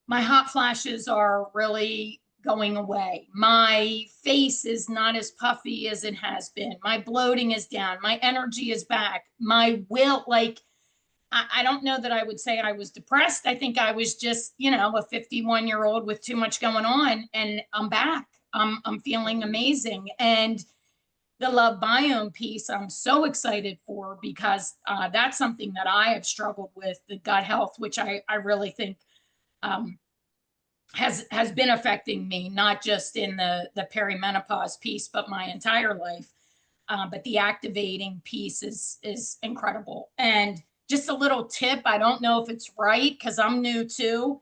my hot flashes are really going away. My face is not as puffy as it has been. My bloating is down. My energy is back. My will, I don't know that I would say I was depressed. I think I was just, a 51-year-old with too much going on, and I'm back. I'm feeling amazing. And the Love Biome piece, I'm so excited for, because that's something that I have struggled with, the gut health, which I really think has been affecting me, not just in the perimenopause piece, but my entire life. But the activating piece is incredible. And just a little tip, I don't know if it's right because I'm new too,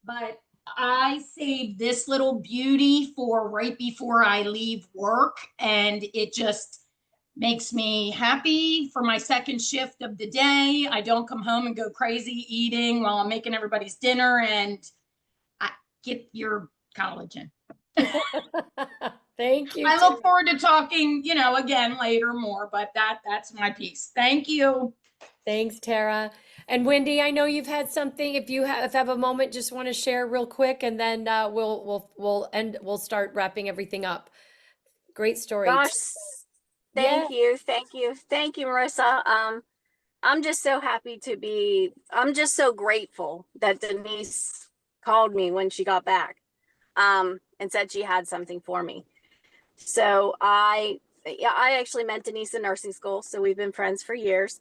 but I saved this little beauty for right before I leave work, and it just makes me happy for my second shift of the day. I don't come home and go crazy eating while I'm making everybody's dinner, and I get your collagen. Thank you, I Tara. look forward to talking, again later more, but that's my piece. Thank you. Thanks, Tara. And Wendy, I know you've had something. If you have a moment, just want to share real quick, and then we'll start wrapping everything up. Great story. Gosh, Yeah. thank you, Marissa. I'm just so happy I'm just so grateful that Denise called me when she got back, and said she had something for me. So I actually met Denise in nursing school, so we've been friends for years.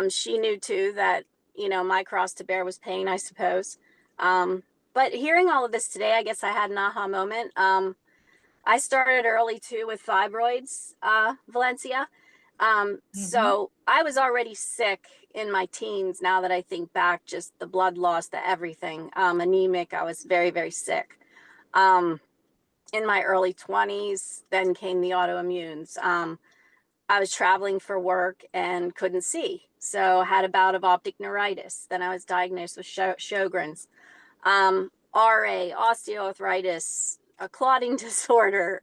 She knew too that, my cross to bear was pain, I suppose. But hearing all of this today, I guess I had an aha moment. I started early too with fibroids, Valencia. So I was already sick in my teens. Now that I think back, just the blood loss, the everything, anemic. I was very, very sick. In my early 20s, then came the autoimmunes. I was traveling for work and couldn't see. So I had a bout of optic neuritis. Then I was diagnosed with Sjogren's, RA, osteoarthritis, a clotting disorder,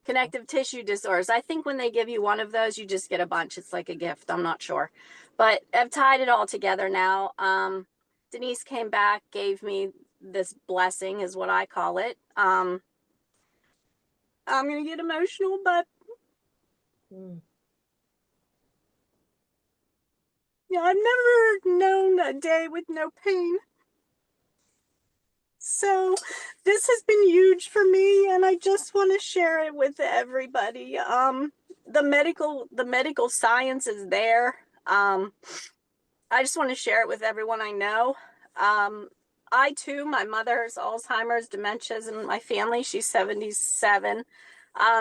connective tissue disorders. I think when they give you one of those, you just get a bunch. It's like a gift. I'm not sure. But I've tied it all together now. Denise came back, gave me this blessing, is what I call it. I'm going to get emotional, but yeah, I've never known a day with no pain. So this has been huge for me, and I just want to share it with everybody. The medical science is there. I just want to share it with everyone I know. I too, my mother's Alzheimer's, dementia's in my family. She's 77.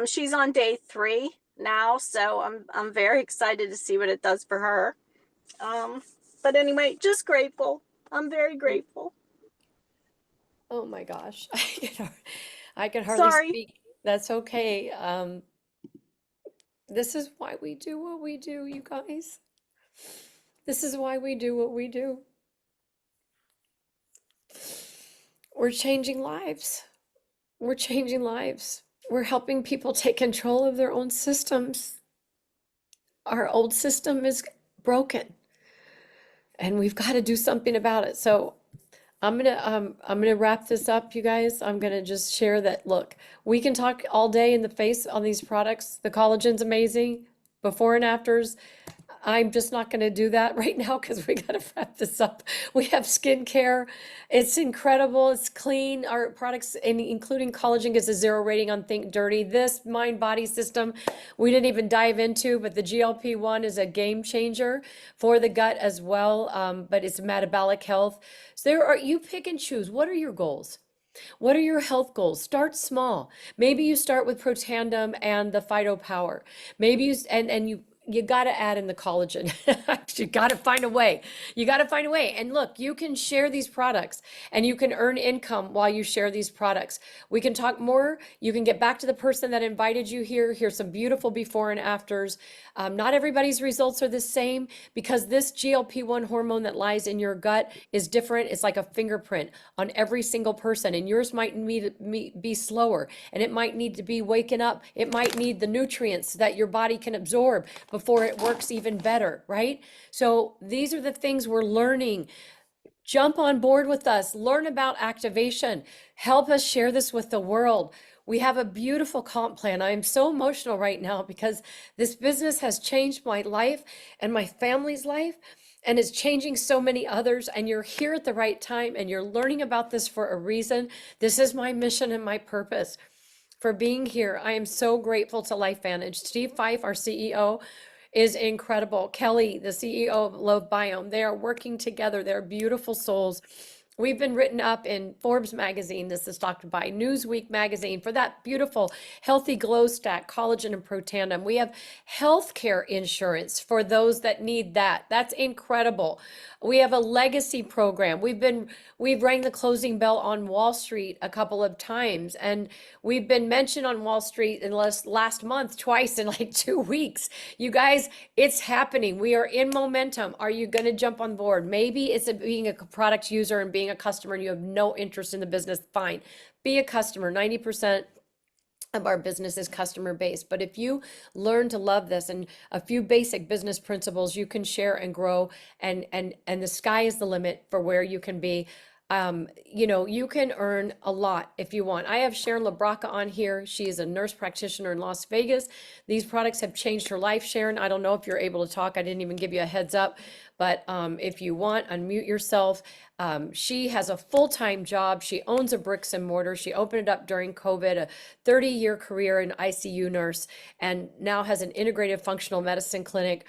She's on day 3 now, so I'm very excited to see what it does for her. But anyway, just grateful. I'm very grateful. Oh my gosh. I can hardly Sorry. speak. That's okay. This is why we do what we do, you guys. This is why we do what we do. We're changing lives. We're changing lives. We're helping people take control of their own systems. Our old system is broken, and we've got to do something about it. So I'm gonna wrap this up, you guys. I'm gonna just share that, look, we can talk all day in the face on these products. The collagen's amazing, before and afters. I'm just not gonna do that right now because we gotta wrap this up. We have skincare. It's incredible. It's clean. Our products, including collagen, gets a 0 rating on Think Dirty. This mind-body system, we didn't even dive into, but the GLP-1 is a game changer for the gut as well. But it's metabolic health. So you pick and choose. What are your goals? What are your health goals? Start small. Maybe you start with Protandim and the Phyto Power. Maybe you got to add in the collagen. You got to find a way. You got to find a way. And look, you can share these products and you can earn income while you share these products. We can talk more. You can get back to the person that invited you here. Here's some beautiful before and afters. Not everybody's results are the same because this GLP-1 hormone that lies in your gut is different. It's like a fingerprint on every single person, and yours might be slower, and it might need to be waking up. It might need the nutrients that your body can absorb before it works even better, right? So these are the things we're learning. Jump on board with us, learn about activation, help us share this with the world. We have a beautiful comp plan. I am so emotional right now because this business has changed my life and my family's life, and it's changing so many others. And you're here at the right time, and you're learning about this for a reason. This is my mission and my purpose. for being here. I am so grateful to LifeVantage. Steve Fife, our CEO, is incredible. Kelly, the CEO of LoveBiome, they are working together. They're beautiful souls. We've been written up in Forbes magazine, this is Dr. by Newsweek magazine, for that beautiful healthy glow stack, collagen and protandem. We have healthcare insurance for those that need that. That's incredible. We have a legacy program. We've rang the closing bell on Wall Street a couple of times, and we've been mentioned on Wall Street in last month twice in like 2 weeks. You guys, it's happening. We are in momentum. Are you going to jump on board? Maybe it's being a product user and being a customer and you have no interest in the business. Fine. Be a customer. 90% of our business is customer based. But if you learn to love this and a few basic business principles, you can share and grow, and the sky is the limit for where you can be. You know, you can earn a lot if you want. I have Sharon LaBraca on here. She is a nurse practitioner in Las Vegas. These products have changed her life. Sharon, I don't know if you're able to talk. I didn't even give you a heads up, but if you want, unmute yourself. She has a full-time job. She owns a bricks and mortar. She opened it up during COVID, a 30-year career in ICU nurse, and now has an integrative functional medicine clinic.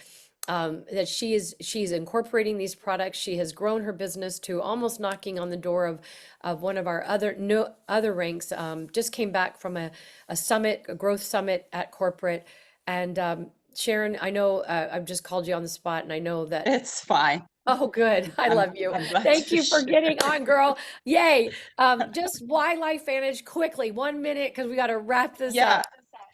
That she's incorporating these products. She has grown her business to almost knocking on the door of one of our other ranks. Just came back from a summit, a growth summit at corporate. And Sharon, I know I've just called you on the spot, and I know that. It's fine. Oh, good. I love you. I'm glad Thank to you for share. getting on, girl. Yay. Just why LifeVantage quickly, 1 minute, because we got to wrap this Yeah, up.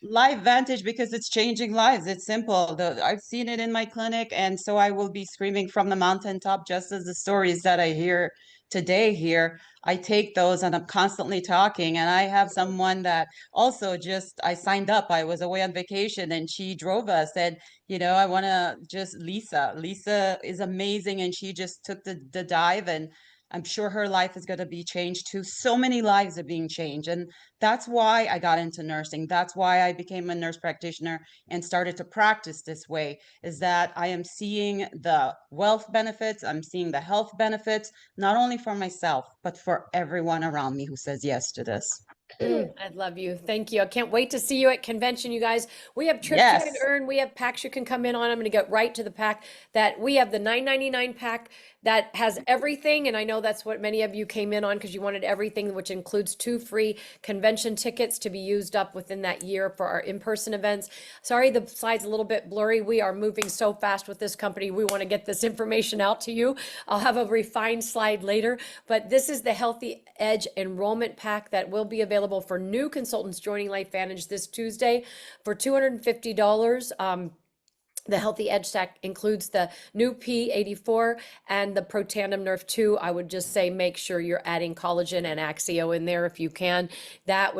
LifeVantage, because it's changing lives. It's simple. I've seen it in my clinic, and so I will be screaming from the mountaintop, just as the stories that I hear today here. I take those and I'm constantly talking. And I have someone that also I signed up. I was away on vacation and she drove us, and I want to just Lisa is amazing, and she just took the dive, and I'm sure her life is going to be changed too. So many lives are being changed. And that's why I got into nursing. That's why I became a nurse practitioner and started to practice this way, is that I am seeing the wealth benefits. I'm seeing the health benefits, not only for myself, but for everyone around me who says yes to this. I love you. Thank you. I can't wait to see you at convention, you guys. We have trips you can Yes. earn. We have packs you can come in on. I'm going to get right to the pack that we have, the $9.99 pack that has everything. And I know that's what many of you came in on because you wanted everything, which includes 2 free convention tickets to be used up within that year for our in-person events. Sorry, the slide's a little bit blurry. We are moving so fast with this company. We want to get this information out to you. I'll have a refined slide later, but this is the Healthy Edge enrollment pack that will be available for new consultants joining LifeVantage this Tuesday for $250. The Healthy Edge stack includes the new P84 and the Protandem Nerf 2. I would just say make sure you're adding collagen and Axio in there if you can. That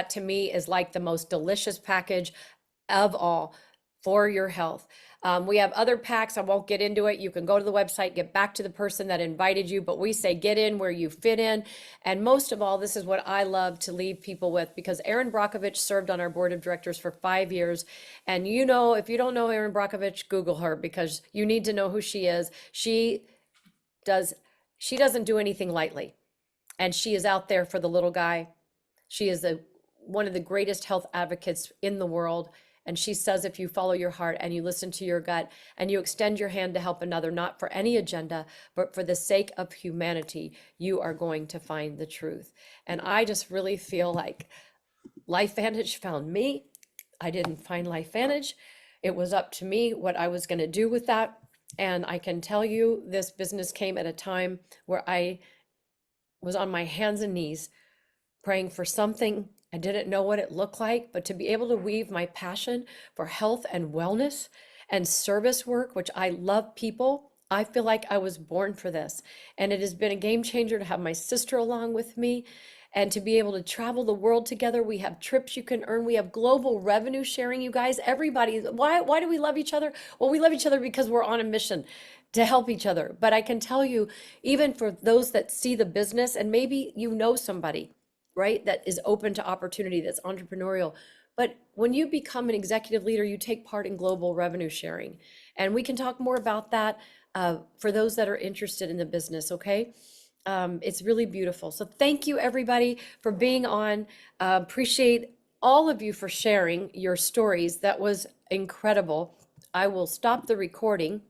to me is like the most delicious package of all for your health. We have other packs. I won't get into it. You can go to the website, get back to the person that invited you, but we say get in where you fit in. And most of all, this is what I love to leave people with, because Erin Brockovich served on our board of directors for 5 years. And if you don't know Erin Brockovich, Google her, because you need to know who she is. She doesn't do anything lightly. And she is out there for the little guy. She is one of the greatest health advocates in the world. And she says, if you follow your heart and you listen to your gut and you extend your hand to help another, not for any agenda, but for the sake of humanity, you are going to find the truth. And I just really feel like LifeVantage found me. I didn't find LifeVantage. It was up to me what I was going to do with that. And I can tell you, this business came at a time where I was on my hands and knees praying for something. I didn't know what it looked like, but to be able to weave my passion for health and wellness and service work, which I love people, I feel like I was born for this. And it has been a game changer to have my sister along with me and to be able to travel the world together. We have trips you can earn. We have global revenue sharing, you guys. Everybody, why do we love each other? Well, we love each other because we're on a mission to help each other. But I can tell you, even for those that see the business, and maybe you know somebody, right, that is open to opportunity, that's entrepreneurial. But when you become an executive leader, you take part in global revenue sharing. And we can talk more about that for those that are interested in the business, okay? It's really beautiful. So thank you, everybody, for being on. Appreciate all of you for sharing your stories. That was incredible. I will stop the recording